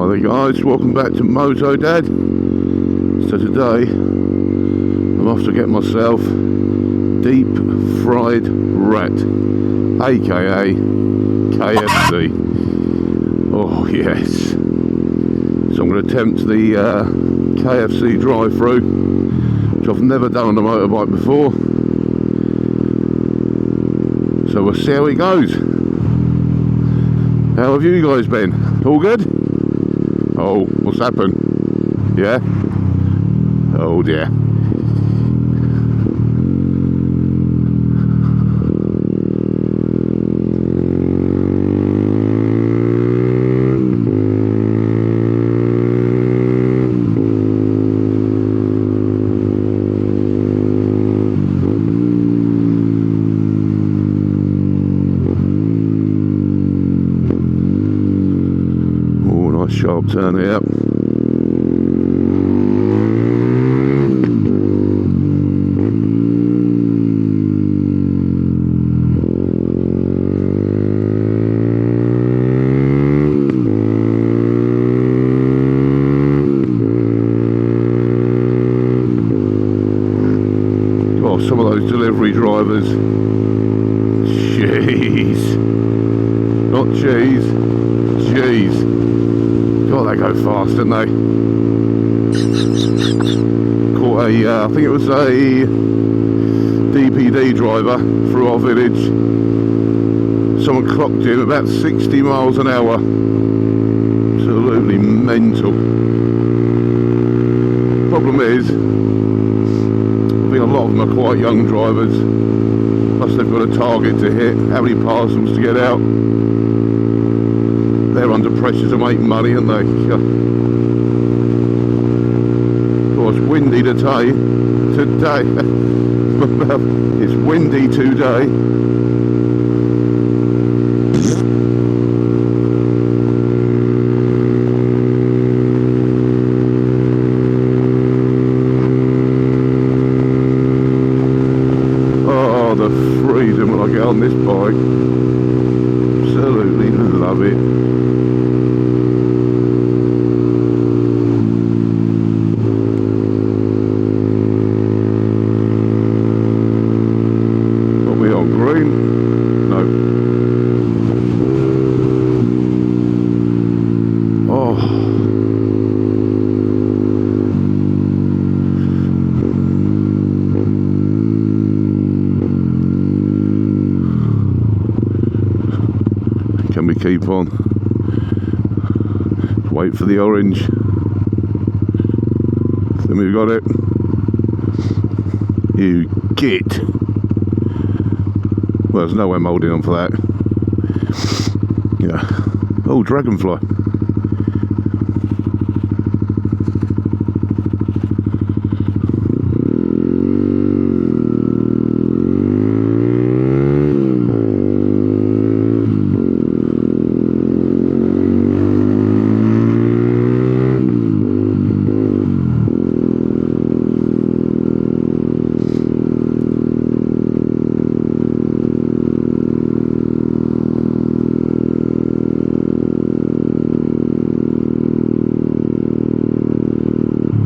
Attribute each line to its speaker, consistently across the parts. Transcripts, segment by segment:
Speaker 1: Hi there guys, welcome back to Motodad. So today I'm off to get myself deep fried rat, aka KFC. Oh yes. So I'm going to attempt the KFC drive-thru, which I've never done on a motorbike before. So we'll see how it goes. How have you guys been? All good? Oh, what's happened? Yeah? Oh dear. Sharp turn here. Oh, some of those delivery drivers. Jeez. Not cheese. Jeez. God, they go fast, don't they? Caught a, I think it was a DPD driver through our village. Someone clocked him about 60 miles an hour. Absolutely mental. Problem is, I think a lot of them are quite young drivers. Plus they've got a target to hit, how many parcels to get out. They're under pressure to make money, aren't they? Of course, windy today. It's windy today. Oh, the freedom when I get on this bike. Absolutely love it. Can we keep on? Wait for the orange. Then we've got it. You git. Well, there's no way I'm holding on for that. Yeah. Oh, dragonfly.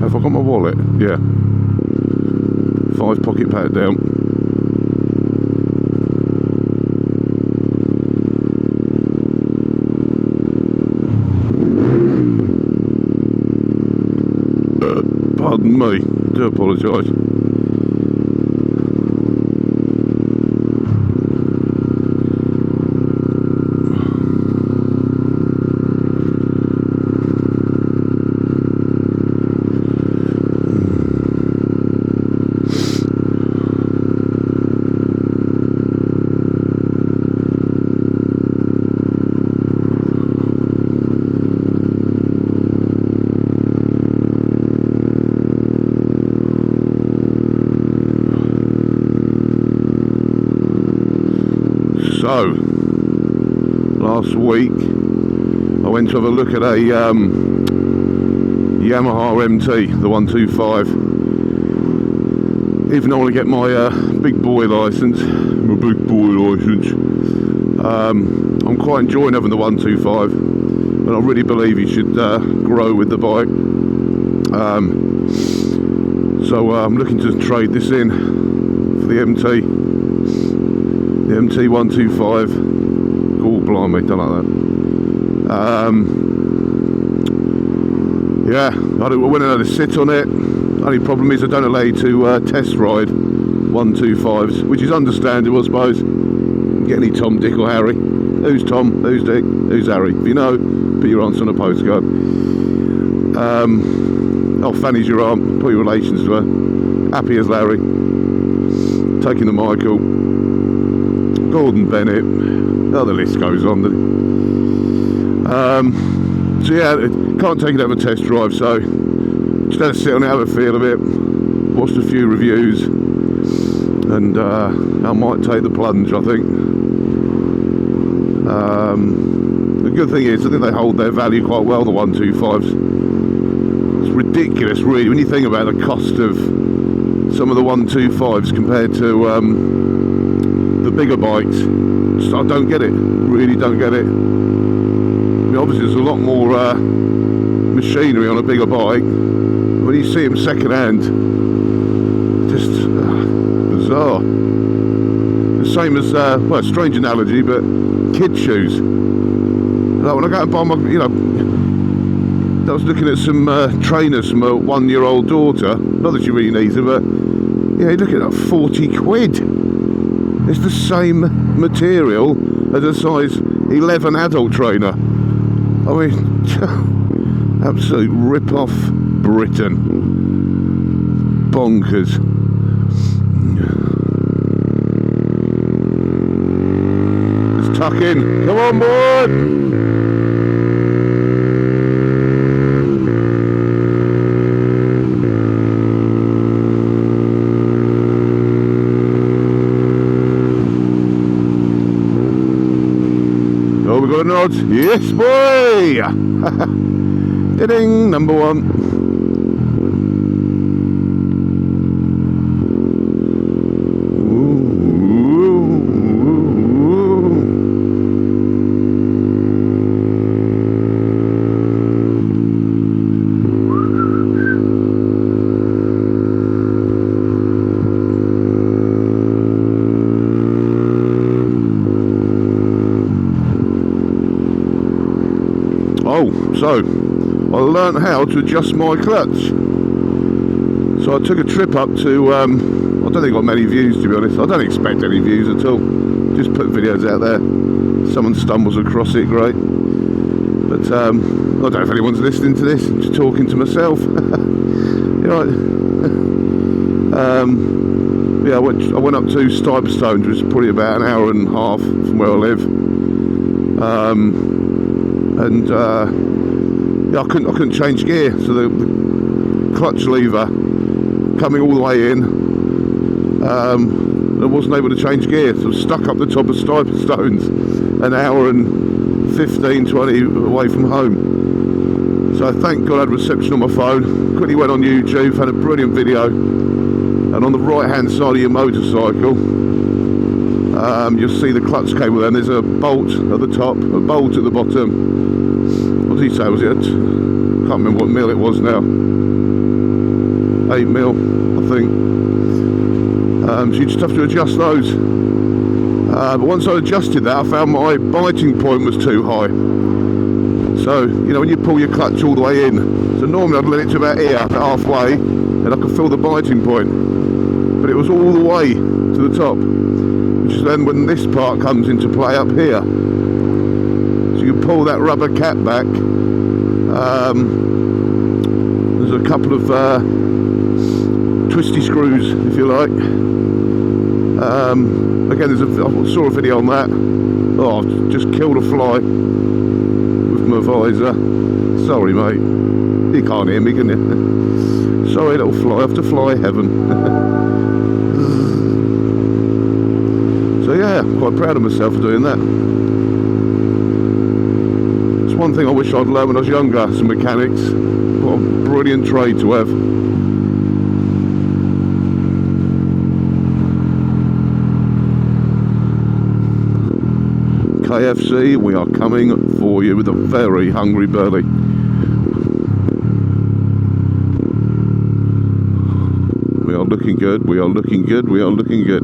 Speaker 1: Have I got my wallet? Yeah. 5 pocket pat down. Pardon me. Do apologise. So, last week I went to have a look at a Yamaha MT, the 125. Even though I want to get my big boy licence, I'm quite enjoying having the 125. and I really believe you should grow with the bike. So I'm looking to trade this in for the MT 125. Oh blimey, don't like that. Yeah, I went and had a sit on it. Only problem is I don't allow you to test ride 125s, which is understandable, I suppose. Get any Tom, Dick or Harry. Who's Tom? Who's Dick? Who's Harry? If you know, put your answer on a postcard. Oh, Fanny's your aunt. Put your relations to her. Happy as Larry. Taking the Michael. Gordon Bennett. Oh, the list goes on. So yeah, can't take it over a test drive, so just had to sit on it, have a feel of it, watched a few reviews, and I might take the plunge, I think. The good thing is, I think they hold their value quite well, the 125s. It's ridiculous, really, when you think about the cost of some of the 125s compared to the bigger bikes. Just, I don't get it, really don't get it. I mean, obviously there's a lot more machinery on a bigger bike. When you see them second hand, just bizarre. The same as, well, strange analogy, but kid shoes. Like when I go and buy my, you know, I was looking at some trainers from a 1-year-old daughter. Not that she really needs them, but yeah, you look at that, 40 quid. It's the same material as a size 11 adult trainer. I mean, absolute rip-off Britain. Bonkers. Let's tuck in. Come on, board! Oh, we got a nod. Yes, boy! Ding, number one. Oh, so I learned how to adjust my clutch. So I took a trip up to, I don't think I got many views, to be honest. I don't expect any views at all. Just put videos out there. Someone stumbles across it, great. But I don't know if anyone's listening to this. I'm just talking to myself. You know, yeah, I went up to Stuyvesant, which is probably about an hour and a half from where I live. Yeah, I couldn't change gear, so the clutch lever coming all the way in, I wasn't able to change gear, so I was stuck up the top of Stones, an hour and 15, 20 away from home. So thank God I had reception on my phone. Quickly went on YouTube, had a brilliant video, and on the right hand side of your motorcycle, you'll see the clutch cable there, and there's a bolt at the top, a bolt at the bottom. What did he say, was it? I can't remember what mil it was now. 8 mil, I think. So you just have to adjust those. But once I adjusted that, I found my biting point was too high. So, you know, when you pull your clutch all the way in, so normally I'd let it to about here, about halfway, and I could feel the biting point. But it was all the way to the top, which is then when this part comes into play up here. So you pull that rubber cap back. There's a couple of twisty screws, if you like. Again, I saw a video on that. Oh, I've just killed a fly with my visor. Sorry, mate. You can't hear me, can you? Sorry, little fly. Off to fly heaven. So yeah, I'm quite proud of myself for doing that. It's one thing I wish I'd learned when I was younger, some mechanics. What a brilliant trade to have. KFC. We are coming for you with a very hungry belly. We are looking good, we are looking good, we are looking good.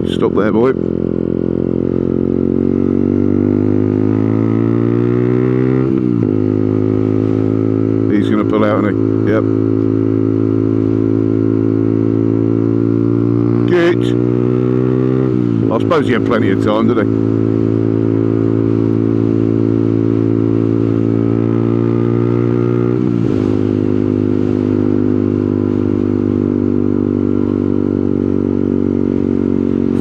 Speaker 1: Stop there, boy. He's going to pull out, isn't he? Yep. Good. I suppose he had plenty of time, did he?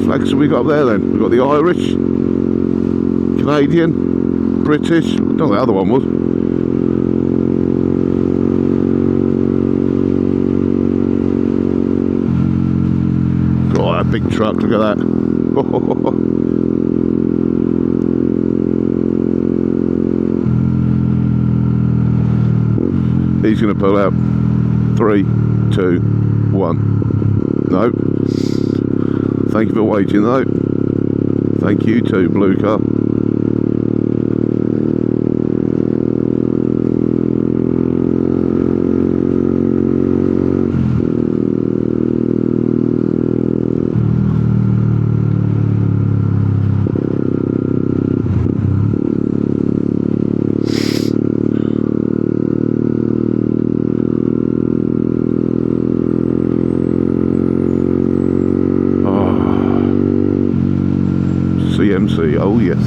Speaker 1: Flags have we got up there then? We've got the Irish, Canadian, British, I don't know what the other one was. God, that big truck, look at that. He's going to pull out. 3, 2, 1. No. Thank you for waiting though. Thank you too, blue car. CMC, oh yes.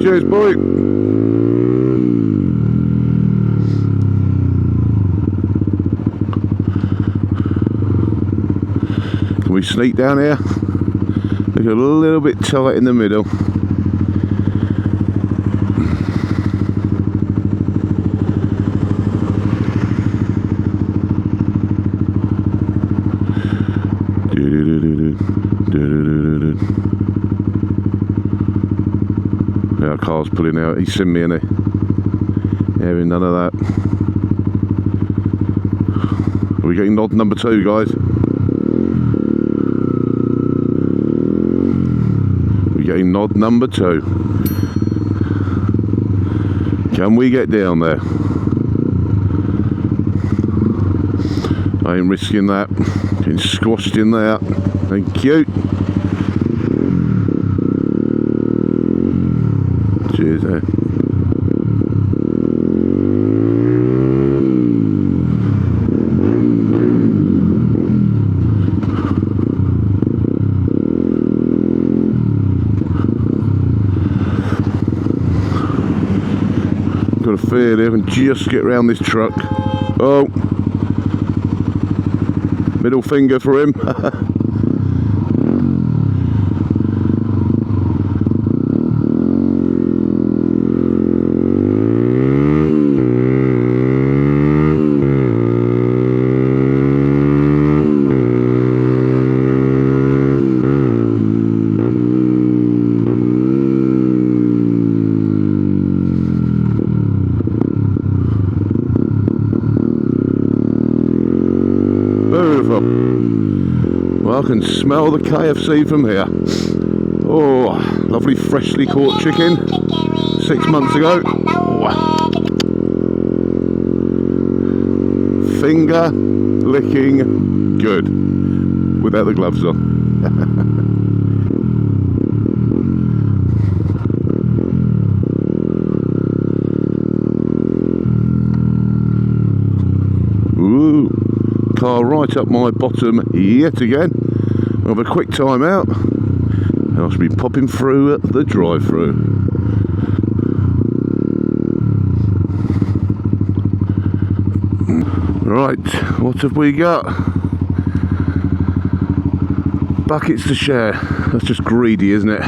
Speaker 1: Cheers, boy. Can we sneak down here? Look a little bit tight in the middle. Our car's pulling out. He's seen me, innit? Yeah, none of that. Are we getting nod number 2, guys? We're getting nod number 2. Can we get down there? I ain't risking that. Getting squashed in there. Thank you. Cheers, eh? Got a fear there and just get round this truck. Oh, middle finger for him. Beautiful. Well, I can smell the KFC from here. Oh, lovely freshly caught chicken 6 months ago. Oh. Finger licking good without the gloves on. car right up my bottom yet again. I'll have a quick time out and I shall be popping through the drive-thru. Right, what have we got? Buckets to share. That's just greedy, isn't it?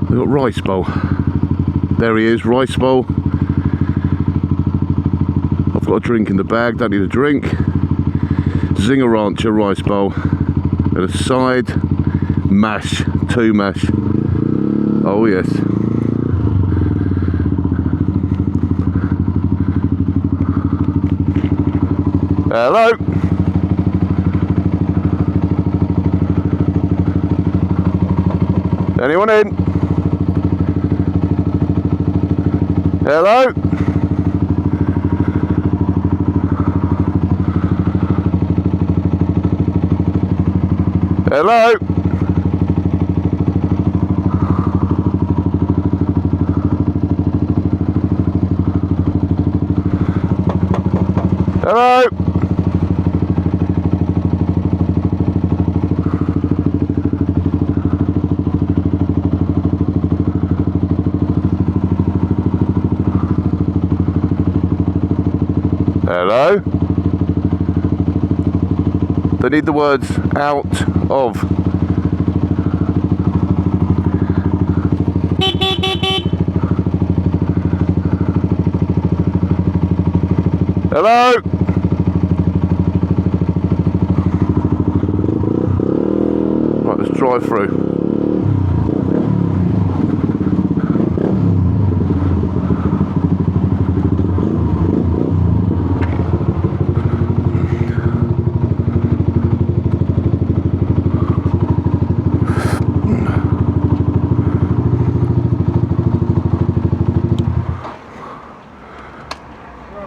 Speaker 1: We've got rice bowl. There he is, rice bowl. I've got a drink in the bag, don't need a drink. Zinger Rancher rice bowl. And a side mash, 2 mash. Oh yes. Hello. Anyone in? Hello? Hello? Hello? Hello? They need the words out of. Hello? Right, let's drive through.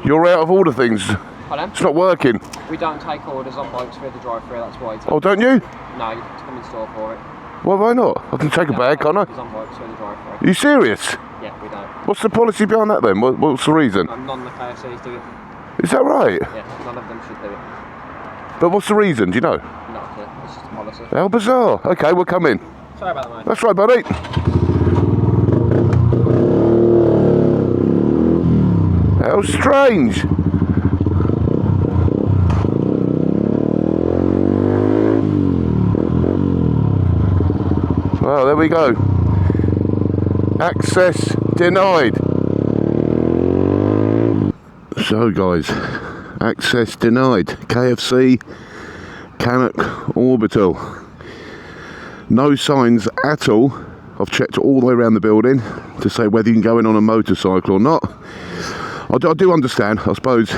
Speaker 1: You're out of order things.
Speaker 2: Pardon?
Speaker 1: It's not working.
Speaker 2: We don't take orders on bikes through the drive-thru, that's why.
Speaker 1: Oh, don't you?
Speaker 2: No, you have to come in store for it.
Speaker 1: Well, why not? I can take a bag, can't I?
Speaker 2: On bikes through the drive-thru.
Speaker 1: Are you serious?
Speaker 2: Yeah, we don't.
Speaker 1: What's the policy behind that then? What's the reason?
Speaker 2: None of the KFCs do it.
Speaker 1: Is that right?
Speaker 2: Yeah, none of them should do it.
Speaker 1: But what's the reason? Do you know?
Speaker 2: Not it. It's just a policy.
Speaker 1: How bizarre. Okay, we'll come in.
Speaker 2: Sorry about that, mate.
Speaker 1: That's right, buddy. How strange. Well, there we go. Access denied. So guys, access denied. KFC, Canuck, Orbital. No signs at all. I've checked all the way around the building to say whether you can go in on a motorcycle or not. I do understand, I suppose.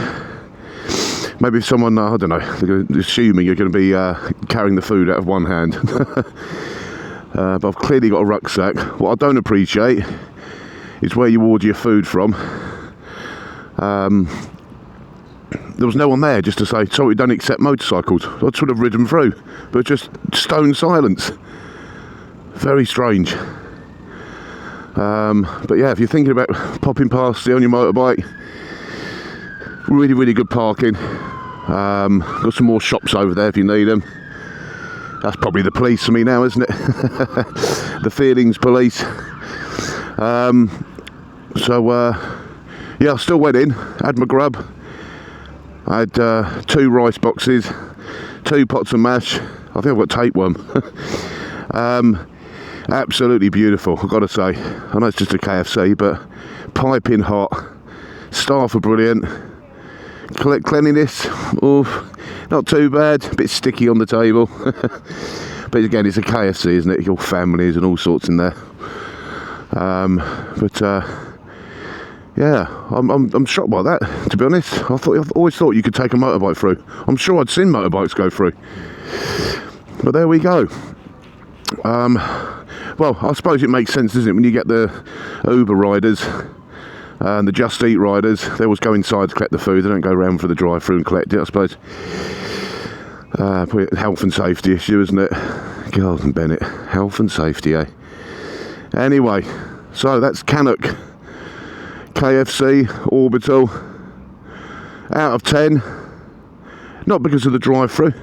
Speaker 1: Maybe if someone, I don't know, they're assuming you're going to be carrying the food out of one hand. But I've clearly got a rucksack. What I don't appreciate is where you order your food from. There was no one there just to say, sorry, we don't accept motorcycles. I would have ridden through, but just stone silence. Very strange. But yeah, if you're thinking about popping past on your motorbike, really, really good parking. Got some more shops over there if you need them. That's probably the police for me now, isn't it? The feelings police. Yeah, I still went in, had my grub. I had 2 rice boxes, 2 pots of mash. I think I've got tapeworm. Absolutely beautiful, I've got to say. I know it's just a KFC, but piping hot. Staff are brilliant. Cleanliness, not too bad. A bit sticky on the table. But again, it's a KFC, isn't it? Your families and all sorts in there. Yeah, I'm shocked by that, to be honest. I've always thought you could take a motorbike through. I'm sure I'd seen motorbikes go through. But there we go. Well, I suppose it makes sense, doesn't it, when you get the Uber riders and the Just Eat riders, they always go inside to collect the food. They don't go around for the drive-thru and collect it, I suppose. Probably a health and safety issue, isn't it? God and Bennett, health and safety, eh? Anyway, so that's Canuck, KFC, Orbital. out of 10. Not because of the drive-thru,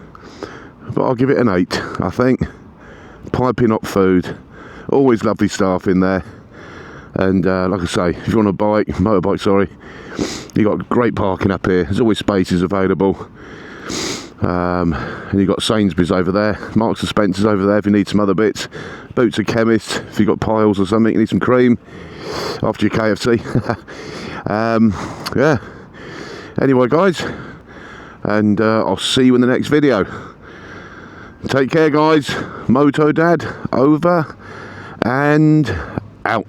Speaker 1: but I'll give it an 8, I think. Piping hot food, always lovely staff in there, and like I say, if you want a bike, motorbike, sorry, you got great parking up here. There's always spaces available, and you got Sainsbury's over there, Marks and Spencer's over there if you need some other bits, Boots and Chemist if you got piles or something, you need some cream after your KFC. Yeah. Anyway, guys, and I'll see you in the next video. Take care, guys. Motodad over and out.